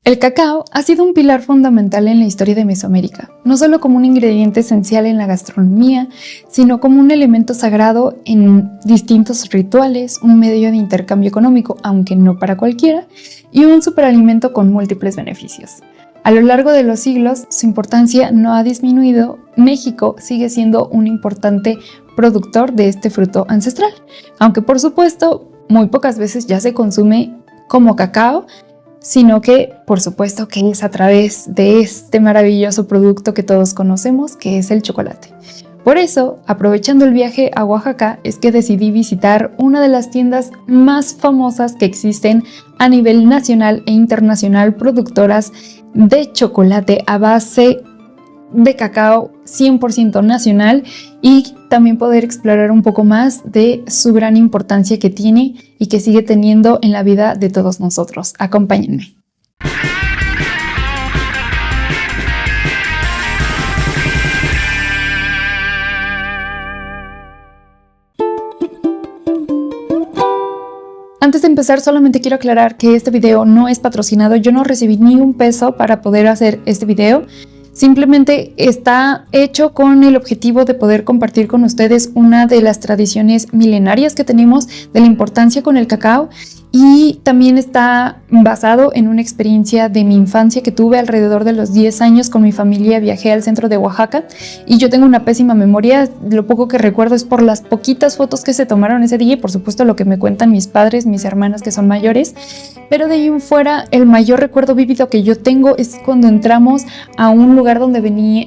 El cacao ha sido un pilar fundamental en la historia de Mesoamérica, no solo como un ingrediente esencial en la gastronomía, sino como un elemento sagrado en distintos rituales, un medio de intercambio económico, aunque no para cualquiera, y un superalimento con múltiples beneficios. A lo largo de los siglos, su importancia no ha disminuido. México sigue siendo un importante productor de este fruto ancestral, aunque por supuesto muy pocas veces ya se consume como cacao, sino que, por supuesto, que es a través de este maravilloso producto que todos conocemos, que es el chocolate. Por eso, aprovechando el viaje a Oaxaca, es que decidí visitar una de las tiendas más famosas que existen a nivel nacional e internacional, productoras de chocolate a base de cacao 100% nacional, y también poder explorar un poco más de su gran importancia que tiene y que sigue teniendo en la vida de todos nosotros. Acompáñenme. Antes de empezar, solamente quiero aclarar que este video no es patrocinado. Yo no recibí ni un peso para poder hacer este video. Simplemente está hecho con el objetivo de poder compartir con ustedes una de las tradiciones milenarias que tenemos de la importancia con el cacao, y también está basado en una experiencia de mi infancia que tuve alrededor de los 10 años con mi familia. Viajé al centro de Oaxaca y yo tengo una pésima memoria. Lo poco que recuerdo es por las poquitas fotos que se tomaron ese día y por supuesto lo que me cuentan mis padres, mis hermanas que son mayores. Pero de ahí en fuera, el mayor recuerdo vívido que yo tengo es cuando entramos a un lugar donde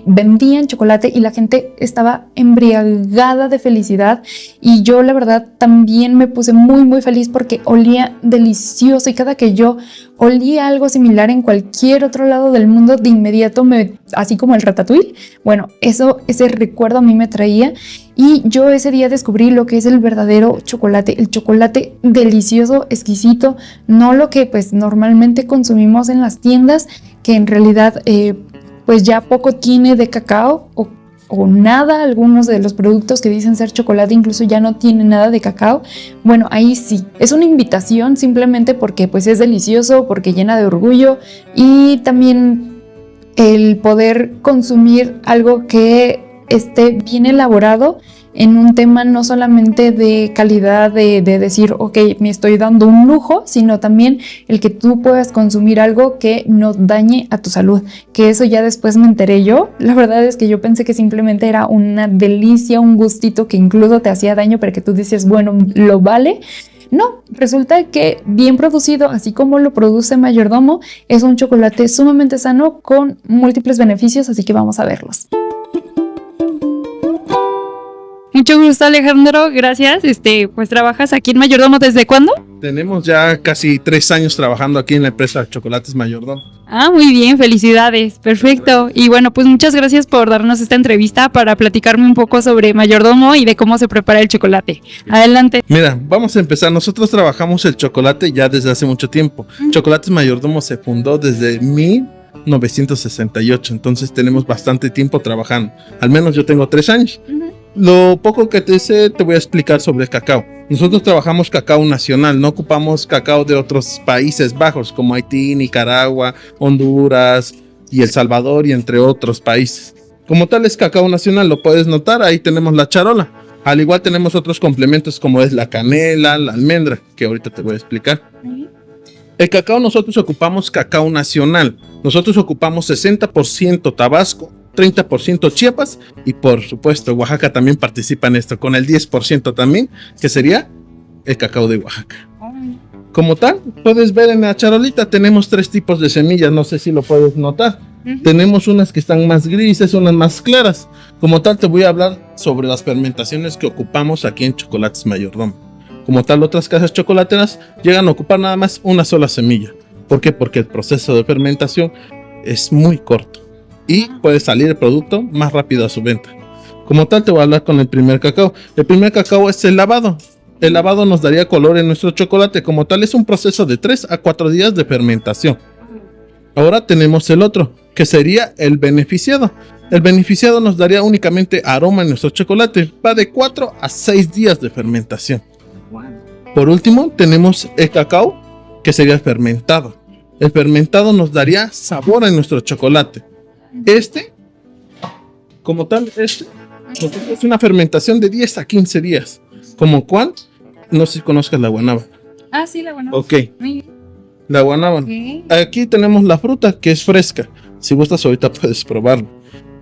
vendían chocolate y la gente estaba embriagada de felicidad, y yo la verdad también me puse muy feliz porque olía delicioso, y cada que yo olía algo similar en cualquier otro lado del mundo, de inmediato así como el ratatouille, bueno, ese recuerdo a mí me traía. Y yo ese día descubrí lo que es el verdadero chocolate, el chocolate delicioso, exquisito, no lo que pues normalmente consumimos en las tiendas, que en realidad pues ya poco tiene de cacao o nada. Algunos de los productos que dicen ser chocolate incluso ya no tienen nada de cacao. Bueno, ahí sí, es una invitación simplemente porque pues es delicioso, porque llena de orgullo, y también el poder consumir algo que esté bien elaborado en un tema no solamente de calidad, de decir, ok, me estoy dando un lujo, sino también el que tú puedas consumir algo que no dañe a tu salud, que eso ya después me enteré yo. La verdad es que yo pensé que simplemente era una delicia, un gustito que incluso te hacía daño, pero que tú dices, bueno, lo vale. No, resulta que bien producido, así como lo produce Mayordomo, es un chocolate sumamente sano con múltiples beneficios, así que vamos a verlos. Mucho gusto, Alejandro, gracias. Pues trabajas aquí en Mayordomo, ¿desde cuándo? Tenemos ya casi 3 años trabajando aquí en la empresa Chocolates Mayordomo. Ah, muy bien, felicidades, perfecto. Y bueno, pues muchas gracias por darnos esta entrevista para platicarme un poco sobre Mayordomo y de cómo se prepara el chocolate. Adelante. Mira, vamos a empezar. Nosotros trabajamos el chocolate ya desde hace mucho tiempo. Chocolates Mayordomo se fundó desde 1968, entonces tenemos bastante tiempo trabajando. Al menos yo tengo 3 años. Lo poco que te sé, te voy a explicar sobre el cacao. Nosotros trabajamos cacao nacional, no ocupamos cacao de otros países bajos como Haití, Nicaragua, Honduras y El Salvador, y entre otros países. Como tal es cacao nacional, lo puedes notar, ahí tenemos la charola. Al igual tenemos otros complementos como es la canela, la almendra, que ahorita te voy a explicar. El cacao, nosotros ocupamos cacao nacional. Nosotros ocupamos 60% Tabasco, 30% Chiapas, y por supuesto Oaxaca también participa en esto con el 10% también, que sería el cacao de Oaxaca. Como tal, puedes ver en la charolita, tenemos 3 tipos de semillas, no sé si lo puedes notar. Tenemos unas que están más grises, unas más claras. Como tal, te voy a hablar sobre las fermentaciones que ocupamos aquí en Chocolates Mayordomo. Como tal, otras casas chocolateras llegan a ocupar nada más una sola semilla. ¿Por qué? Porque el proceso de fermentación es muy corto y puede salir el producto más rápido a su venta. Como tal, te voy a hablar con el primer cacao. El primer cacao es el lavado. El lavado nos daría color en nuestro chocolate. Como tal, es un proceso de 3 a 4 días de fermentación. Ahora tenemos el otro, que sería el beneficiado. El beneficiado nos daría únicamente aroma en nuestro chocolate. Va de 4 a 6 días de fermentación. Por último, tenemos el cacao, que sería fermentado. El fermentado nos daría sabor a nuestro chocolate. Como tal, es una fermentación de 10 a 15 días. ¿Como cuál? No sé si conozcas la guanábana. Ah, sí, la guanábana. Ok. La guanábana. Okay. Aquí tenemos la fruta que es fresca. Si gustas ahorita puedes probarlo.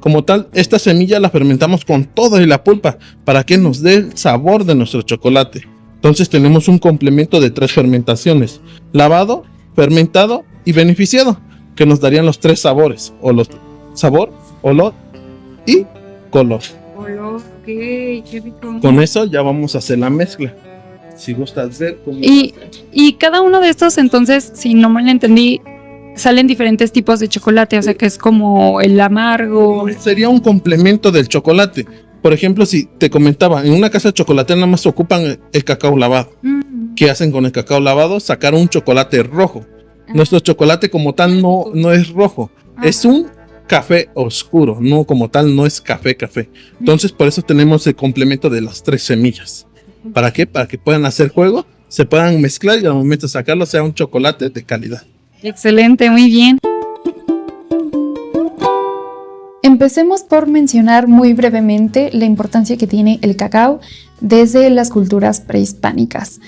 Como tal, esta semilla la fermentamos con todo y la pulpa para que nos dé el sabor de nuestro chocolate. Entonces tenemos un complemento de 3 fermentaciones: lavado, fermentado y beneficiado, que nos darían los 3 sabores: sabor, olor y color. Olor, ok, qué rico. Con eso ya vamos a hacer la mezcla. Si gustas ver cómo... Y cada uno de estos, entonces, si no mal entendí, salen diferentes tipos de chocolate, o sea que es como el amargo. Sería un complemento del chocolate. Por ejemplo, si te comentaba, en una casa de chocolate nada más ocupan el cacao lavado. ¿Qué hacen con el cacao lavado? Sacar un chocolate rojo. Nuestro chocolate como tal no es rojo, es un café oscuro, no como tal, no es café. Entonces por eso tenemos el complemento de las 3 semillas. ¿Para qué? Para que puedan hacer juego, se puedan mezclar y al momento de sacarlo sea un chocolate de calidad. Excelente, muy bien. Empecemos por mencionar muy brevemente la importancia que tiene el cacao desde las culturas prehispánicas.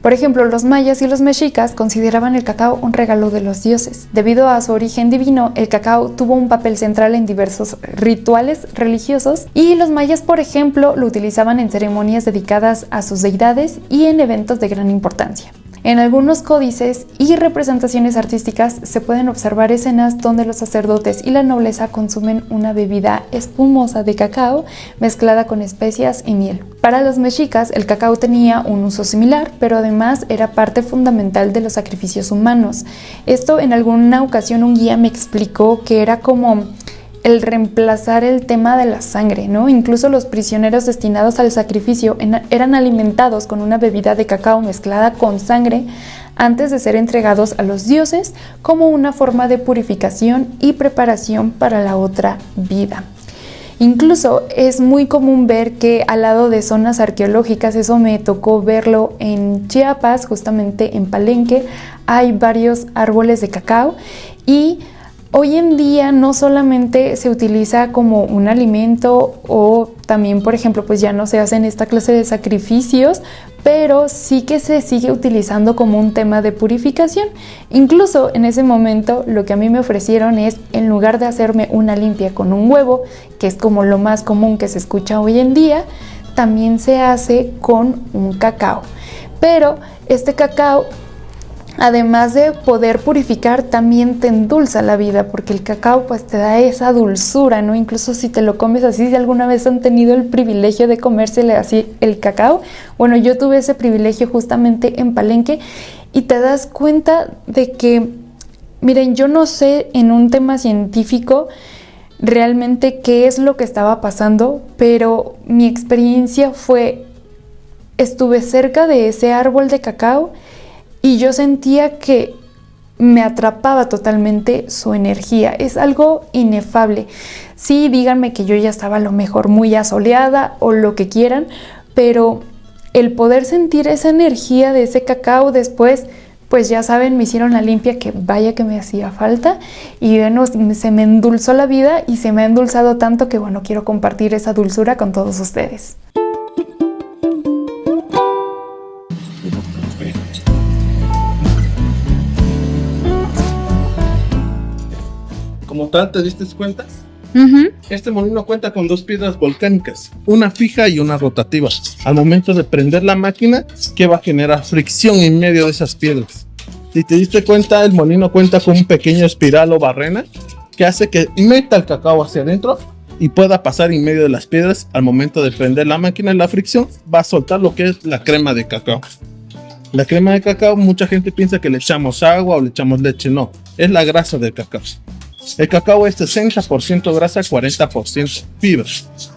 Por ejemplo, los mayas y los mexicas consideraban el cacao un regalo de los dioses. Debido a su origen divino, el cacao tuvo un papel central en diversos rituales religiosos y los mayas, por ejemplo, lo utilizaban en ceremonias dedicadas a sus deidades y en eventos de gran importancia. En algunos códices y representaciones artísticas se pueden observar escenas donde los sacerdotes y la nobleza consumen una bebida espumosa de cacao mezclada con especias y miel. Para los mexicas, el cacao tenía un uso similar, pero además era parte fundamental de los sacrificios humanos. Esto, en alguna ocasión un guía me explicó que era como el reemplazar el tema de la sangre, ¿no? Incluso los prisioneros destinados al sacrificio eran alimentados con una bebida de cacao mezclada con sangre antes de ser entregados a los dioses como una forma de purificación y preparación para la otra vida. Incluso es muy común ver que al lado de zonas arqueológicas, eso me tocó verlo en Chiapas, justamente en Palenque, hay varios árboles de cacao y hoy en día no solamente se utiliza como un alimento o también, por ejemplo, pues ya no se hacen esta clase de sacrificios, pero sí que se sigue utilizando como un tema de purificación. Incluso en ese momento lo que a mí me ofrecieron es, en lugar de hacerme una limpia con un huevo, que es como lo más común que se escucha hoy en día, también se hace con un cacao. Pero este cacao, además de poder purificar, también te endulza la vida, porque el cacao pues te da esa dulzura, ¿no? Incluso si te lo comes así, si alguna vez han tenido el privilegio de comérsele así el cacao, bueno, yo tuve ese privilegio justamente en Palenque y te das cuenta de que, miren, yo no sé en un tema científico realmente qué es lo que estaba pasando, pero mi experiencia fue, estuve cerca de ese árbol de cacao y yo sentía que me atrapaba totalmente su energía. Es algo inefable. Sí, díganme que yo ya estaba a lo mejor muy asoleada o lo que quieran, pero el poder sentir esa energía de ese cacao después, pues ya saben, me hicieron la limpia que vaya que me hacía falta y bueno, se me endulzó la vida y se me ha endulzado tanto que bueno, quiero compartir esa dulzura con todos ustedes. Como tal, ¿te diste cuenta? Uh-huh. Este molino cuenta con 2 piedras volcánicas, una fija y una rotativa. Al momento de prender la máquina, que va a generar fricción en medio de esas piedras. Si te diste cuenta, el molino cuenta con un pequeño espiral o barrena que hace que meta el cacao hacia adentro y pueda pasar en medio de las piedras. Al momento de prender la máquina, la fricción va a soltar lo que es la crema de cacao. La crema de cacao, mucha gente piensa que le echamos agua o le echamos leche. No, es la grasa del cacao. El cacao es 60% grasa, 40% fibra.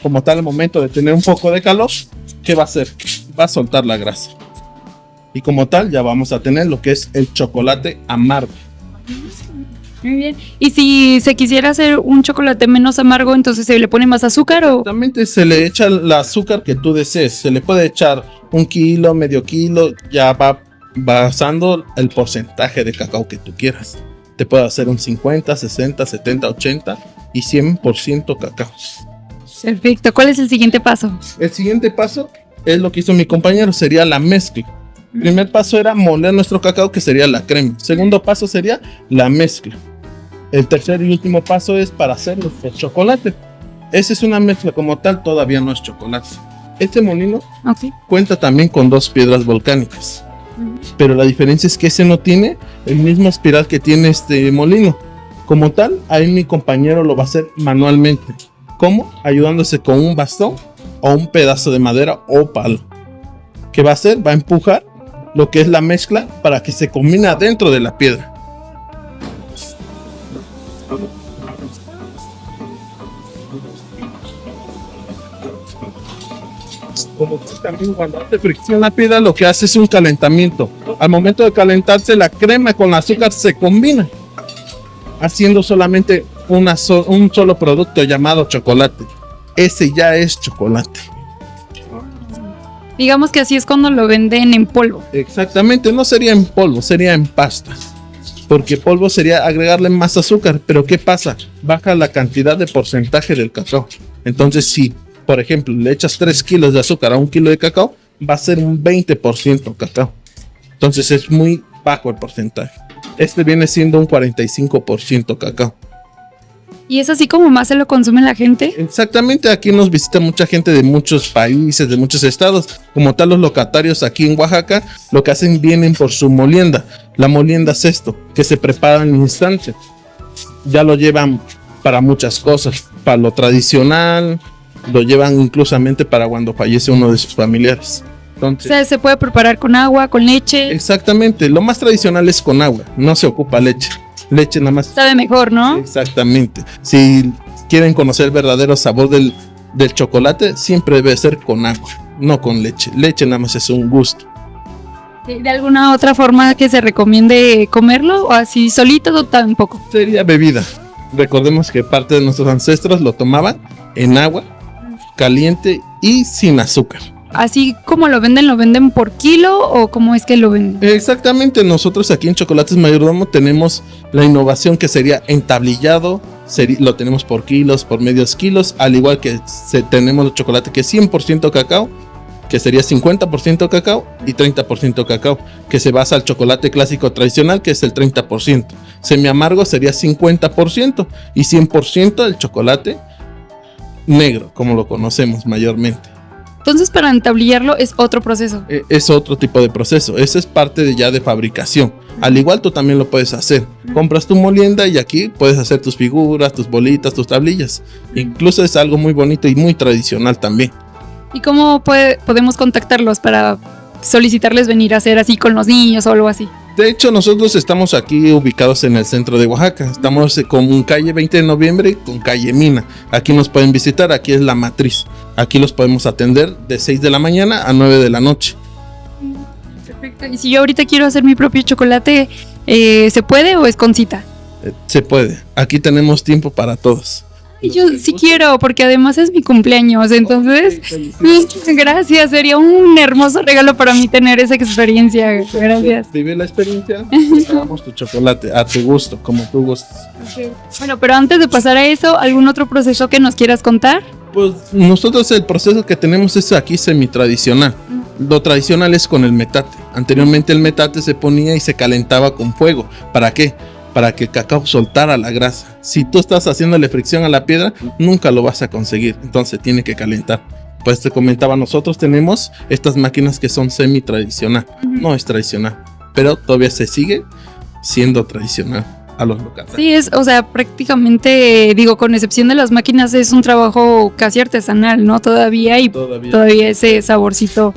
Como tal, al momento de tener un poco de calor, ¿qué va a hacer? Va a soltar la grasa. Y como tal, ya vamos a tener lo que es el chocolate amargo. Muy bien. Y si se quisiera hacer un chocolate menos amargo, entonces se le pone más azúcar o... Exactamente, se le echa el azúcar que tú desees. Se le puede echar 1 kilo, medio kilo, ya va basando el porcentaje de cacao que tú quieras. Te puedo hacer un 50, 60, 70, 80 y 100% cacao. Perfecto. ¿Cuál es el siguiente paso? El siguiente paso es lo que hizo mi compañero, sería la mezcla. Primer paso era moler nuestro cacao, que sería la crema. Segundo paso sería la mezcla. El tercer y último paso es para hacer el chocolate. Esa es una mezcla como tal, todavía no es chocolate. Este molino cuenta también con 2 piedras volcánicas. Pero la diferencia es que ese no tiene el mismo espiral que tiene este molino. Como tal, ahí mi compañero lo va a hacer manualmente. ¿Cómo? Ayudándose con un bastón o un pedazo de madera o palo. ¿Qué va a hacer? Va a empujar lo que es la mezcla para que se combine adentro de la piedra. Como también cuando hace fricción la piedra, lo que hace es un calentamiento. Al momento de calentarse, la crema con el azúcar se combina, haciendo solamente un solo producto llamado chocolate. Ese ya es chocolate. Digamos que así es cuando lo venden en polvo. Exactamente, no sería en polvo, sería en pasta. Porque polvo sería agregarle más azúcar. Pero ¿qué pasa? Baja la cantidad de porcentaje del cacao. Entonces, si, por ejemplo, le echas 3 kilos de azúcar a 1 kilo de cacao, va a ser un 20% cacao. Entonces es muy bajo el porcentaje. Este viene siendo un 45% cacao. ¿Y es así como más se lo consume la gente? Exactamente, aquí nos visita mucha gente de muchos países, de muchos estados. Como tal, los locatarios aquí en Oaxaca, lo que hacen, vienen por su molienda. La molienda es esto, que se prepara en instante. Ya lo llevan para muchas cosas, para lo tradicional, lo llevan inclusamente para cuando fallece uno de sus familiares. Entonces, O sea, se puede preparar con agua, con leche. exactamente, lo más tradicional es con agua, no se ocupa leche. Leche nada más. Sabe mejor, ¿no? Exactamente. Si quieren conocer el verdadero sabor del chocolate, siempre debe ser con agua, no con leche. Leche nada más es un gusto. ¿De alguna otra forma que se recomiende comerlo o así solito o tampoco? Sería bebida. Recordemos que parte de nuestros ancestros lo tomaban en agua, caliente y sin azúcar. Así como lo venden por kilo o cómo es que lo venden. Exactamente, nosotros aquí en Chocolates Mayordomo tenemos la innovación que sería entablillado, lo tenemos por kilos, por medios kilos, al igual que tenemos el chocolate que es 100% cacao, que sería 50% cacao y 30% cacao, que se basa al chocolate clásico tradicional, que es el 30%. Semi amargo sería 50% y 100% el chocolate negro, como lo conocemos mayormente. Entonces, para entablillarlo es otro proceso. Es otro tipo de proceso. Ese es parte de fabricación. Al igual tú también lo puedes hacer. Compras tu molienda y aquí puedes hacer tus figuras, tus bolitas, tus tablillas. Incluso es algo muy bonito y muy tradicional también. ¿Y cómo podemos contactarlos para solicitarles venir a hacer así con los niños o algo así? De hecho, nosotros estamos aquí ubicados en el centro de Oaxaca. Estamos con calle 20 de noviembre y con calle Mina. Aquí nos pueden visitar, aquí es la matriz. Aquí los podemos atender de 6 de la mañana a 9 de la noche. Perfecto. Y si yo ahorita quiero hacer mi propio chocolate, ¿se puede o es con cita? Se puede. Aquí tenemos tiempo para todos. Y yo sí quiero, porque además es mi cumpleaños, entonces, gracias, sería un hermoso regalo para mí tener esa experiencia, gracias. Vive la experiencia, hagamos tu chocolate a tu gusto, como tú gustes. Bueno, pero antes de pasar a eso, ¿algún otro proceso que nos quieras contar? Pues nosotros el proceso que tenemos es aquí semi-tradicional. Lo tradicional es con el metate. Anteriormente el metate se ponía y se calentaba con fuego. ¿Para qué? Para que el cacao soltara la grasa. Si tú estás haciéndole fricción a la piedra, nunca lo vas a conseguir. Entonces tiene que calentar. Pues te comentaba, nosotros tenemos estas máquinas que son semi-tradicional. No es tradicional, pero todavía se sigue siendo tradicional a los locales. Sí, o sea, prácticamente, digo, con excepción de las máquinas, es un trabajo casi artesanal, ¿no? Todavía ese saborcito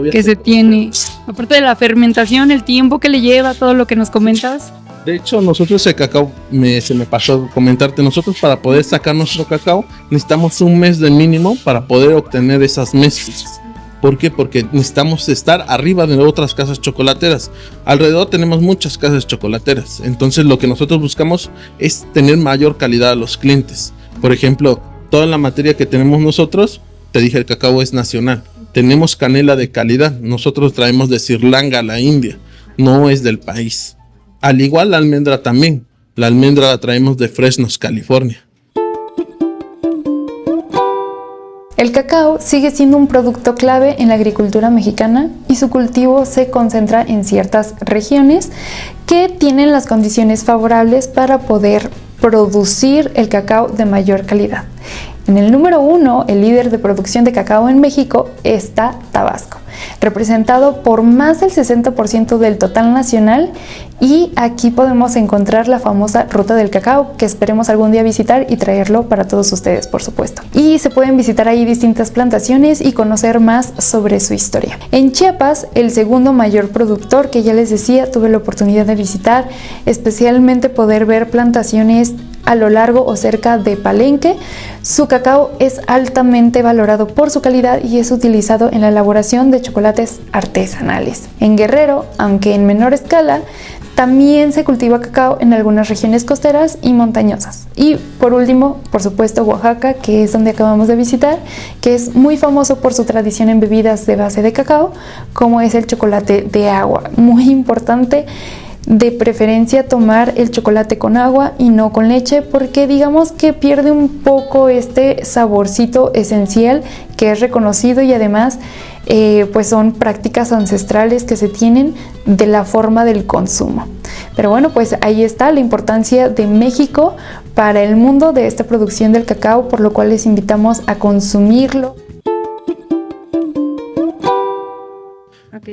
que se tiene. Aparte de la fermentación, el tiempo que le lleva, todo lo que nos comentas. De hecho, nosotros el cacao, se me pasó comentarte, nosotros para poder sacar nuestro cacao necesitamos un mes de mínimo para poder obtener esas mezclas. ¿Por qué? Porque necesitamos estar arriba de otras casas chocolateras. Alrededor tenemos muchas casas chocolateras. Entonces lo que nosotros buscamos es tener mayor calidad a los clientes. Por ejemplo, toda la materia que tenemos nosotros, te dije, el cacao es nacional. Tenemos canela de calidad. Nosotros traemos de Sri Lanka, la India. No es del país. Al igual la almendra también. La almendra la traemos de Fresnos, California. El cacao sigue siendo un producto clave en la agricultura mexicana y su cultivo se concentra en ciertas regiones que tienen las condiciones favorables para poder producir el cacao de mayor calidad. En el número 1, el líder de producción de cacao en México, está Tabasco, representado por más del 60% del total nacional, y aquí podemos encontrar la famosa Ruta del Cacao, que esperemos algún día visitar y traerlo para todos ustedes, por supuesto. Y se pueden visitar ahí distintas plantaciones y conocer más sobre su historia. En Chiapas, el segundo mayor productor, que ya les decía, tuve la oportunidad de visitar, especialmente poder ver plantaciones a lo largo o cerca de Palenque. Su cacao es altamente valorado por su calidad y es utilizado en la elaboración de chocolates artesanales. En Guerrero, aunque en menor escala, también se cultiva cacao en algunas regiones costeras y montañosas. Y por último, por supuesto, Oaxaca, que es donde acabamos de visitar, que es muy famoso por su tradición en bebidas de base de cacao, como es el chocolate de agua. Muy importante, de preferencia tomar el chocolate con agua y no con leche, porque digamos que pierde un poco este saborcito esencial que es reconocido, y además pues son prácticas ancestrales que se tienen de la forma del consumo. Pero bueno, pues ahí está la importancia de México para el mundo de esta producción del cacao, por lo cual les invitamos a consumirlo.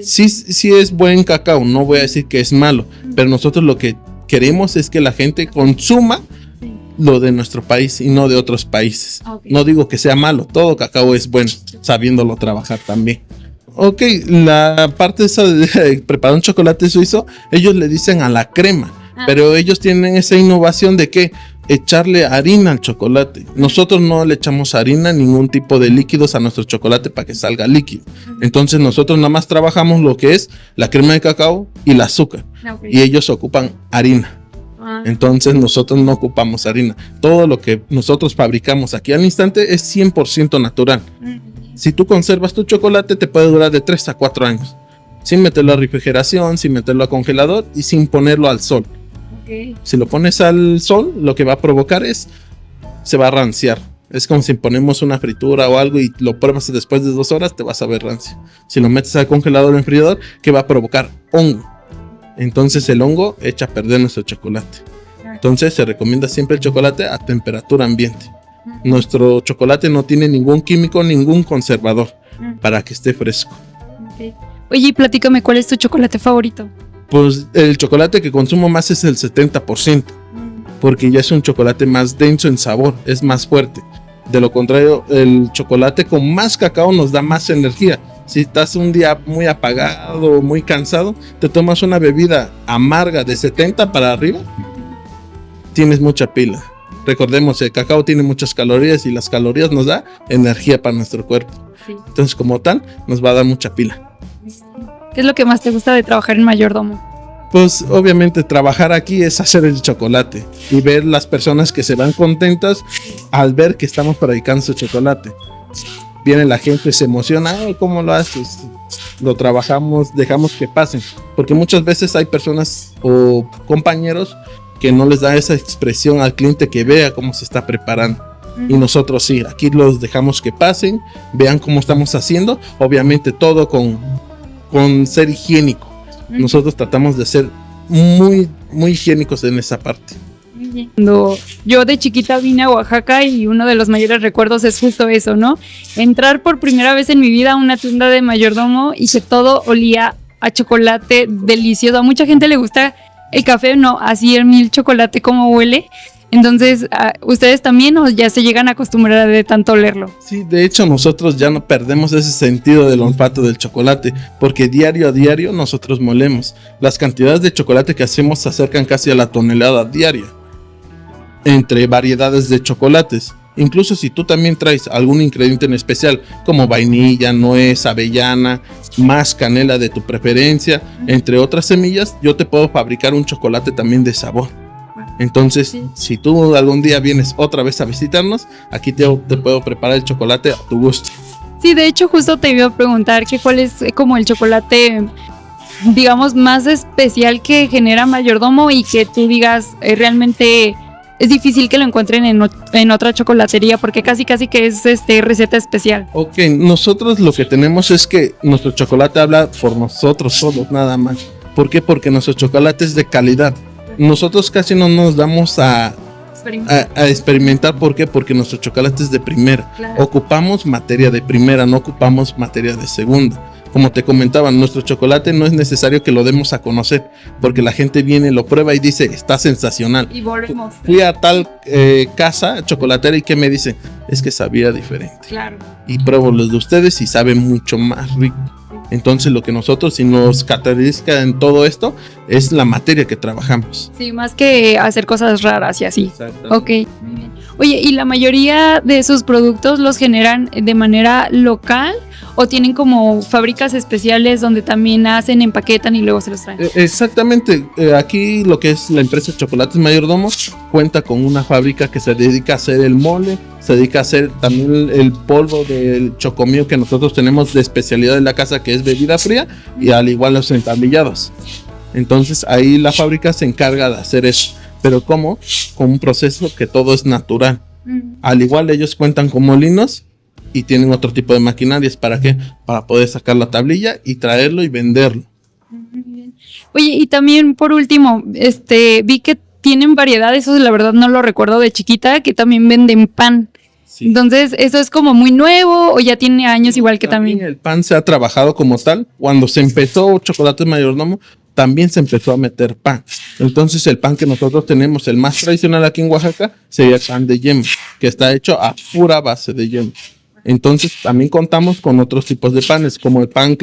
Sí es buen cacao, no voy a decir que es malo, pero nosotros lo que queremos es que la gente consuma lo de nuestro país y no de otros países. No digo que sea malo, todo cacao es bueno, sabiéndolo trabajar también. Ok, la parte esa de preparar un chocolate suizo, ellos le dicen a la crema, pero ellos tienen esa innovación de que echarle harina al chocolate. Nosotros no le echamos harina, ningún tipo de líquidos a nuestro chocolate para que salga líquido. Entonces nosotros nada más trabajamos lo que es la crema de cacao y el azúcar. Y ellos ocupan harina. Entonces nosotros no ocupamos harina. Todo lo que nosotros fabricamos aquí al instante es 100% natural. Si tú conservas tu chocolate, te puede durar de 3 a 4 años. Sin meterlo a refrigeración, sin meterlo a congelador y sin ponerlo al sol. Si lo pones al sol, lo que va a provocar se va a ranciar. Es como si ponemos una fritura o algo y lo pruebas después de 2 horas, te vas a ver rancio. Si lo metes al congelador o enfriador, ¿qué va a provocar? Hongo. Entonces el hongo echa a perder nuestro chocolate. Entonces se recomienda siempre el chocolate a temperatura ambiente. Nuestro chocolate no tiene ningún químico, ningún conservador para que esté fresco. Oye, platícame, ¿cuál es tu chocolate favorito? Pues el chocolate que consumo más es el 70%, porque ya es un chocolate más denso en sabor, es más fuerte. De lo contrario, el chocolate con más cacao nos da más energía. Si estás un día muy apagado, muy cansado, te tomas una bebida amarga de 70 para arriba, tienes mucha pila. Recordemos, el cacao tiene muchas calorías y las calorías nos da energía para nuestro cuerpo. Entonces, como tal, nos va a dar mucha pila. ¿Qué es lo que más te gusta de trabajar en Mayordomo? Pues obviamente trabajar aquí es hacer el chocolate y ver las personas que se van contentas al ver que estamos fabricando su chocolate. Viene la gente, se emociona, ay, ¿cómo lo haces? Lo trabajamos, dejamos que pasen, porque muchas veces hay personas o compañeros que no les da esa expresión al cliente, que vea cómo se está preparando. Y nosotros sí, aquí los dejamos que pasen, vean cómo estamos haciendo, obviamente todo con ser higiénico. Nosotros tratamos de ser muy, muy higiénicos en esa parte. Cuando yo de chiquita vine a Oaxaca, y uno de los mayores recuerdos es justo eso, ¿no? Entrar por primera vez en mi vida a una tienda de Mayordomo y que todo olía a chocolate delicioso. A mucha gente le gusta el café, no, así el chocolate como huele. Entonces, ¿ustedes también o ya se llegan a acostumbrar de tanto olerlo? Sí, de hecho nosotros ya no perdemos ese sentido del olfato del chocolate, porque diario a diario nosotros molemos. Las cantidades de chocolate que hacemos se acercan casi a la tonelada diaria, entre variedades de chocolates. Incluso si tú también traes algún ingrediente en especial, como vainilla, nuez, avellana, más canela de tu preferencia, entre otras semillas, yo te puedo fabricar un chocolate también de sabor. Entonces, si tú algún día vienes otra vez a visitarnos, aquí te puedo preparar el chocolate a tu gusto. Sí, de hecho justo te iba a preguntar que cuál es como el chocolate digamos, más especial que genera Mayordomo y que tú digas realmente es difícil que lo encuentren en otra chocolatería porque casi que es receta especial? Ok, nosotros lo que tenemos es que nuestro chocolate habla por nosotros solos, nada más. ¿Por qué? Porque nuestro chocolate es de calidad. Nosotros casi no nos damos a experimentar. ¿Por qué? Porque nuestro chocolate es de primera. Claro. Ocupamos materia de primera, no ocupamos materia de segunda. Como te comentaba, nuestro chocolate no es necesario que lo demos a conocer, porque la gente viene, lo prueba y dice, está sensacional. Y volvemos. Fui a tal casa chocolatera y ¿qué me dicen? Es que sabía diferente. Claro. Y pruebo los de ustedes y sabe mucho más rico. Entonces lo que nosotros, si nos caracteriza en todo esto, es la materia que trabajamos. Sí, más que hacer cosas raras y así. Exactamente. Ok, muy bien. Oye, ¿y la mayoría de sus productos los generan de manera local o tienen como fábricas especiales donde también hacen, empaquetan y luego se los traen? Exactamente. Aquí lo que es la empresa Chocolates Mayordomo cuenta con una fábrica que se dedica a hacer el mole, se dedica a hacer también el polvo del chocomilk que nosotros tenemos de especialidad en la casa, que es bebida fría, y al igual los entablillados. Entonces ahí la fábrica se encarga de hacer eso. Pero ¿cómo? Con un proceso que todo es natural. Al igual ellos cuentan con molinos y tienen otro tipo de maquinarias. ¿Para qué? Para poder sacar la tablilla y traerlo y venderlo. Oye, y también por último, vi que tienen variedades, eso la verdad no lo recuerdo de chiquita, que también venden pan. Sí. Entonces, ¿eso es como muy nuevo o ya tiene años igual que también? El pan se ha trabajado como tal. Cuando se empezó Chocolates Mayordomo, también se empezó a meter pan. Entonces el pan que nosotros tenemos, el más tradicional aquí en Oaxaca, sería el pan de yema, que está hecho a pura base de yema. Entonces también contamos con otros tipos de panes, como el pan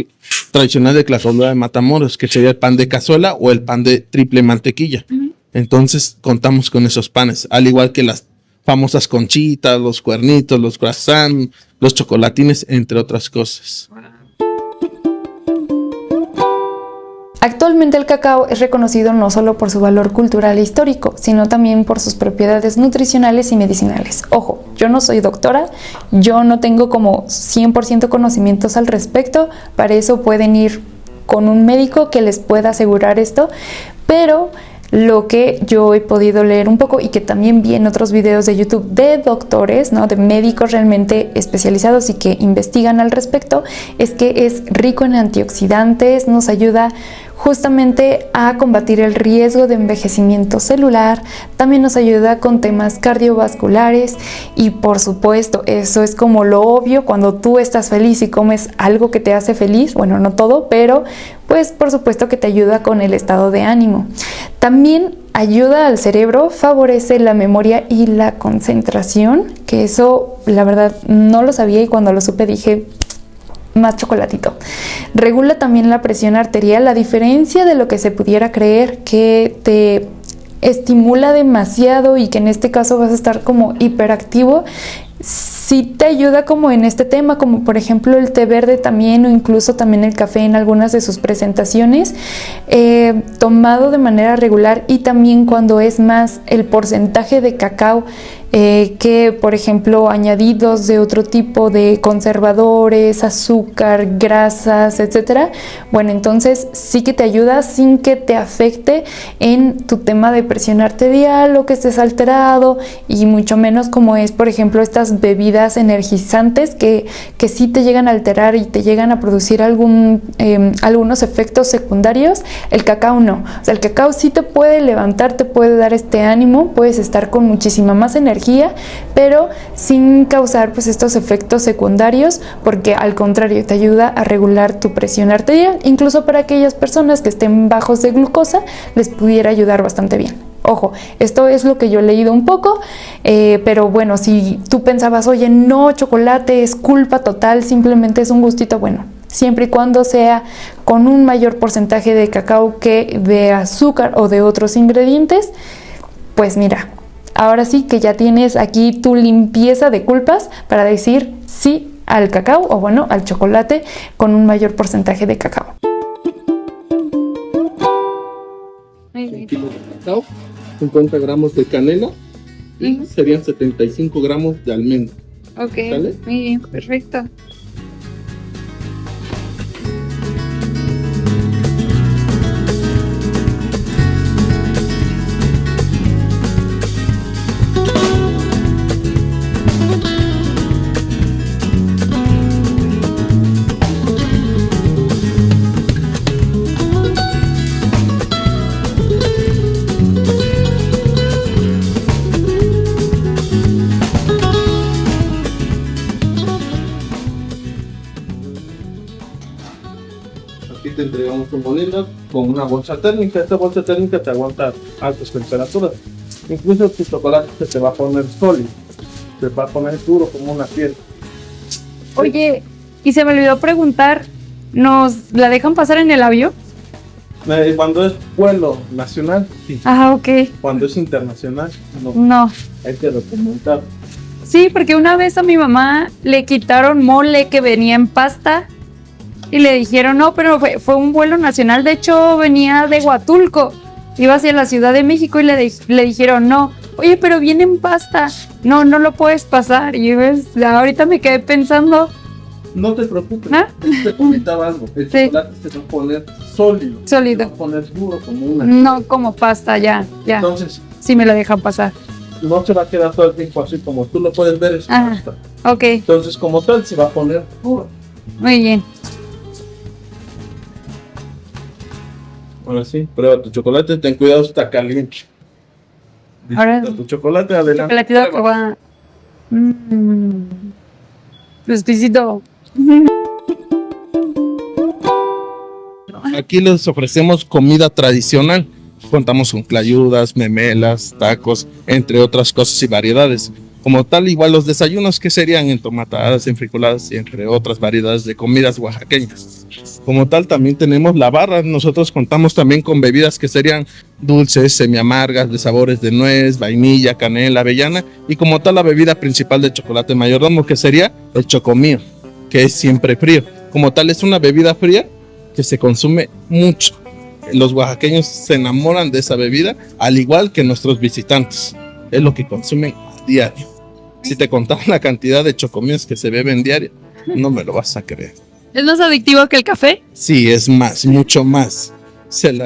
tradicional de Tlaxcala de Matamoros, que sería el pan de cazuela o el pan de triple mantequilla. Entonces contamos con esos panes, al igual que las famosas conchitas, los cuernitos, los croissants, los chocolatines, entre otras cosas. Actualmente el cacao es reconocido no solo por su valor cultural e histórico, sino también por sus propiedades nutricionales y medicinales. Ojo, yo no soy doctora, yo no tengo como 100% conocimientos al respecto, para eso pueden ir con un médico que les pueda asegurar esto, pero lo que yo he podido leer un poco y que también vi en otros videos de YouTube de doctores, ¿no? De médicos realmente especializados y que investigan al respecto, es que es rico en antioxidantes, nos ayuda justamente a combatir el riesgo de envejecimiento celular, también nos ayuda con temas cardiovasculares y por supuesto eso es como lo obvio, cuando tú estás feliz y comes algo que te hace feliz, bueno, no todo, pero pues por supuesto que te ayuda con el estado de ánimo. También ayuda al cerebro, favorece la memoria y la concentración, que eso la verdad no lo sabía y cuando lo supe dije, más chocolatito. Regula también la presión arterial, a diferencia de lo que se pudiera creer, que te estimula demasiado y que en este caso vas a estar como hiperactivo. Sí te ayuda como en este tema, como por ejemplo el té verde también o incluso también el café en algunas de sus presentaciones, tomado de manera regular y también cuando es más el porcentaje de cacao que por ejemplo añadidos de otro tipo de conservadores, azúcar, grasas, etcétera. Bueno, entonces sí que te ayuda sin que te afecte en tu tema de presión arterial o que estés alterado y mucho menos como es por ejemplo estas bebidas energizantes que sí te llegan a alterar y te llegan a producir algunos efectos secundarios. El cacao no, o sea, el cacao sí te puede levantar, te puede dar este ánimo, puedes estar con muchísima más energía, pero sin causar pues estos efectos secundarios, porque al contrario te ayuda a regular tu presión arterial, incluso para aquellas personas que estén bajos de glucosa les pudiera ayudar bastante bien. Ojo, esto es lo que yo he leído un poco, pero bueno, si tú pensabas, oye, no, chocolate es culpa total, simplemente es un gustito, bueno, siempre y cuando sea con un mayor porcentaje de cacao que de azúcar o de otros ingredientes, pues mira, ahora sí que ya tienes aquí tu limpieza de culpas para decir sí al cacao o bueno, al chocolate con un mayor porcentaje de cacao. 1 kilo de cacao, 50 gramos de canela y serían 75 gramos de almendra. Ok, ¿Sale? muy bien, perfecto. te entregamos un bolígrafo con una bolsa térmica. Esta bolsa térmica te aguanta altas temperaturas. Incluso tu chocolate se te va a poner sólido, se va a poner duro como una piel. Oye, y se me olvidó preguntar, ¿nos la dejan pasar en el avión? Cuando es vuelo nacional, sí. Ah, ok. Cuando es internacional, no. No. Hay que documentar. Sí, porque una vez a mi mamá le quitaron mole que venía en pasta y le dijeron, no, pero fue un vuelo nacional, de hecho venía de Huatulco, iba hacia la Ciudad de México y le dijeron, no, oye, pero viene en pasta, no lo puedes pasar. Y ves, ahorita me quedé pensando. No te preocupes, ¿Ah? te comentaba algo, el chocolate se va a poner sólido. Se va a poner duro como una. No como pasta, ya. Entonces, sí me lo dejan pasar. No se va a quedar todo el tiempo así como tú lo puedes ver, es pasta. Ok. Entonces, como tal, se va a poner duro. Muy bien. Ahora sí, prueba tu chocolate, ten cuidado, está caliente. Ahora tu chocolate, adelante. Chocolatito que va. Exquisito. Aquí les ofrecemos comida tradicional. Contamos con clayudas, memelas, tacos, entre otras cosas y variedades. Como tal, igual los desayunos que serían entomatadas, enfrijoladas y entre otras variedades de comidas oaxaqueñas. Como tal, también tenemos la barra. Nosotros contamos también con bebidas que serían dulces, semiamargas, de sabores de nuez, vainilla, canela, avellana. Y como tal, la bebida principal del chocolate mayordomo, que sería el chocomío, que es siempre frío. Como tal, es una bebida fría que se consume mucho. Los oaxaqueños se enamoran de esa bebida, al igual que nuestros visitantes. Es lo que consumen diario. Si te contara la cantidad de chocomíos que se beben diario, no me lo vas a creer. ¿Es más adictivo que el café? Sí, es más, mucho más.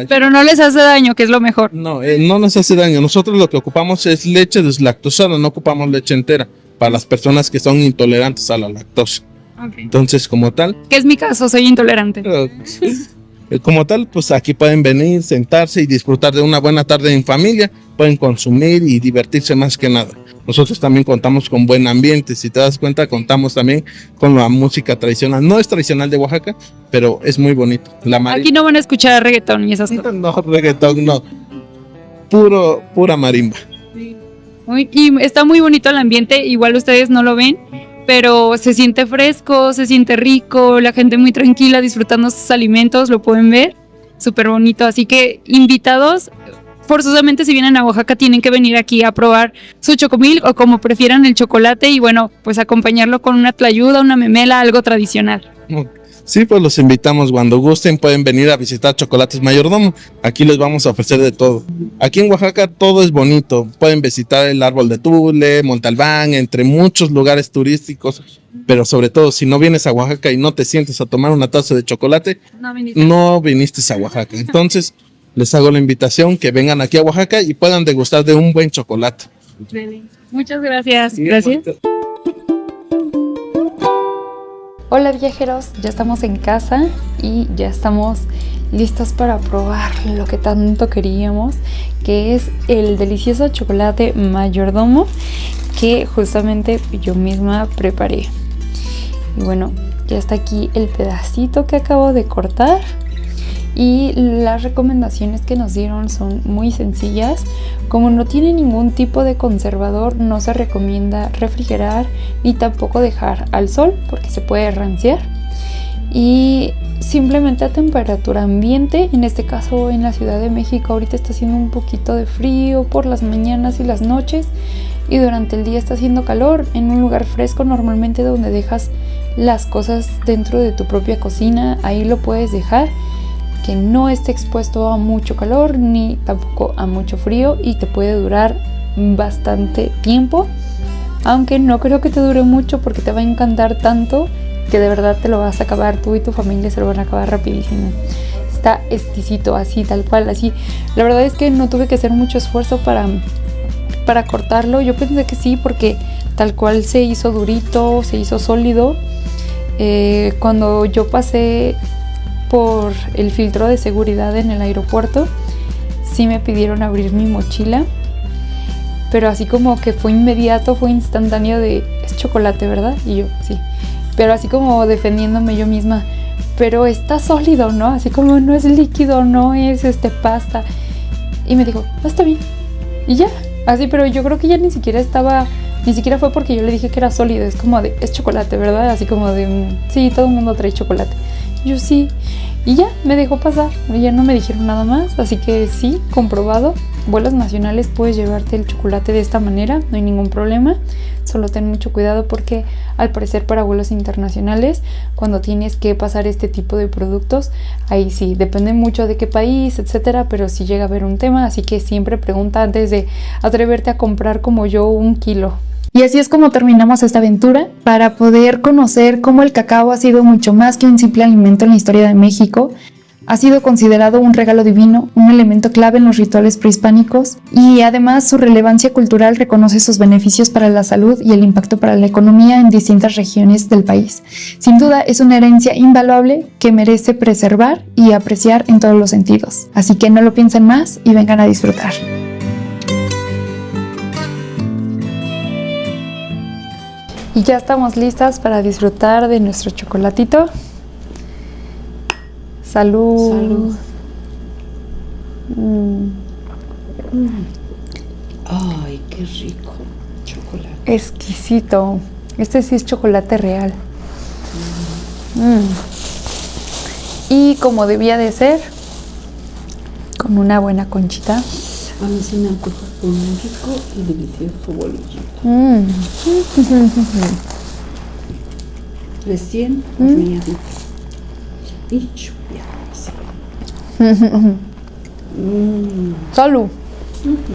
Pero no les hace daño, que es lo mejor. No, no nos hace daño. Nosotros lo que ocupamos es leche deslactosada, no ocupamos leche entera para las personas que son intolerantes a la lactosa. Okay. Entonces, como tal... Que es mi caso, soy intolerante. Como tal, pues aquí pueden venir, sentarse y disfrutar de una buena tarde en familia. Pueden consumir y divertirse más que nada. Nosotros también contamos con buen ambiente. Si te das cuenta, contamos también con la música tradicional. No es tradicional de Oaxaca, pero es muy bonito. Aquí no van a escuchar reggaetón y esas cosas. No, reggaetón no. Pura marimba. Y está muy bonito el ambiente. Igual ustedes no lo ven, pero se siente fresco, se siente rico, la gente muy tranquila disfrutando sus alimentos, lo pueden ver, súper bonito. Así que invitados, forzosamente si vienen a Oaxaca tienen que venir aquí a probar su chocomil o como prefieran el chocolate y bueno, pues acompañarlo con una tlayuda, una memela, algo tradicional. Sí, pues los invitamos, cuando gusten pueden venir a visitar Chocolates Mayordomo. Aquí les vamos a ofrecer de todo. Aquí en Oaxaca todo es bonito. Pueden visitar el Árbol de Tule, Monte Albán, entre muchos lugares turísticos. Pero sobre todo, si no vienes a Oaxaca y no te sientes a tomar una taza de chocolate, no viniste a Oaxaca. Entonces, les hago la invitación que vengan aquí a Oaxaca y puedan degustar de un buen chocolate. Muchas gracias. Gracias. Hola viajeros, ya estamos en casa y ya estamos listos para probar lo que tanto queríamos, que es el delicioso chocolate mayordomo que justamente yo misma preparé. Y bueno, ya está aquí el pedacito que acabo de cortar y las recomendaciones que nos dieron son muy sencillas. Como no tiene ningún tipo de conservador, no se recomienda refrigerar ni tampoco dejar al sol porque se puede ranciar, y simplemente a temperatura ambiente. En este caso en la Ciudad de México ahorita está haciendo un poquito de frío por las mañanas y las noches, y durante el día está haciendo calor. En un lugar fresco, normalmente donde dejas las cosas dentro de tu propia cocina, ahí lo puedes dejar, que no esté expuesto a mucho calor ni tampoco a mucho frío, y te puede durar bastante tiempo, aunque no creo que te dure mucho porque te va a encantar tanto que de verdad te lo vas a acabar, tú y tu familia se lo van a acabar rapidísimo. Está exquisito, así, tal cual, así. La verdad es que no tuve que hacer mucho esfuerzo para cortarlo. Yo pensé que sí, porque tal cual se hizo durito, se hizo sólido. Cuando yo pasé por el filtro de seguridad en el aeropuerto, sí me pidieron abrir mi mochila, pero así como que fue inmediato, fue instantáneo de, es chocolate, ¿verdad? Y yo, sí, pero así como defendiéndome yo misma, pero está sólido, ¿no? Así como no es líquido, no es pasta. Y me dijo, está bien. Y ya, así, pero yo creo que ya ni siquiera fue porque yo le dije que era sólido. Es como de, es chocolate, ¿verdad? Así como de, sí, todo el mundo trae chocolate. Yo sí. Y ya, me dejó pasar. Ya no me dijeron nada más. Así que sí, comprobado. Vuelos nacionales puedes llevarte el chocolate de esta manera, no hay ningún problema. Solo ten mucho cuidado porque al parecer para vuelos internacionales, cuando tienes que pasar este tipo de productos, ahí sí, depende mucho de qué país, etcétera, pero sí llega a haber un tema, así que siempre pregunta antes de atreverte a comprar como yo 1 kilo. Y así es como terminamos esta aventura, para poder conocer cómo el cacao ha sido mucho más que un simple alimento en la historia de México. Ha sido considerado un regalo divino, un elemento clave en los rituales prehispánicos, y además su relevancia cultural reconoce sus beneficios para la salud y el impacto para la economía en distintas regiones del país. Sin duda es una herencia invaluable que merece preservar y apreciar en todos los sentidos. Así que no lo piensen más y vengan a disfrutar. Y ya estamos listas para disfrutar de nuestro chocolatito. Salud. Salud. Ay, qué rico chocolate. Exquisito. Este sí es chocolate real. Y como debía de ser, con una buena conchita. A mí se me antoja con un rico y delicioso bolillito. Recién horneadito. Y chupiado así. Salud.